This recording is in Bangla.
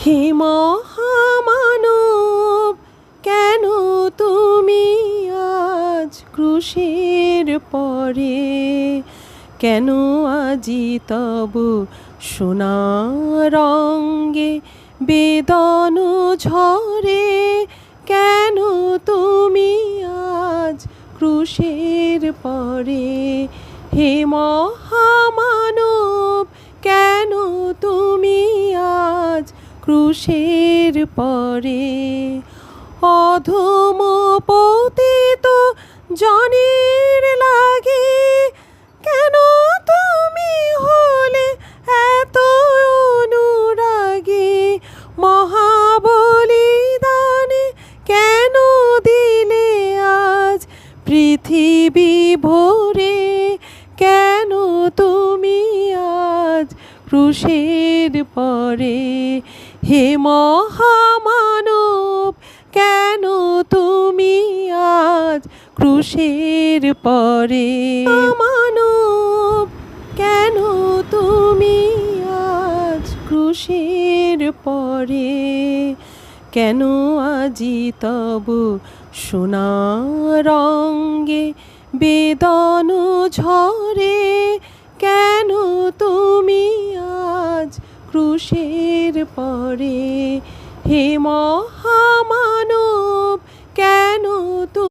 হে মহামানব, কেন তুমি আজ ক্রুশের পরে? কেন আজি তব সোনার রঙ্গে বেদন ঝরে? কেন তুমি আজ ক্রুশের পরে? হে মহামানব, কেন তুমি আজ ক্রুশের পরে? অধম পতিত জনের লাগে কেন তুমি হলে এত অনুরাগী? মহাবলিদানে কেন দিলে আজ পৃথিবী ভরে? কেন তুমি আজ ক্রুশের পরে? হে মহামানব, কেন তুমি আজ ক্রুশের পরে? মানব, কেন তুমি আজ ক্রুশের পরে? কেন আজি তব সোনার রঙ্গে বেদন ঝরে? কেন তুমি আজ ক্রুশের পরে? হে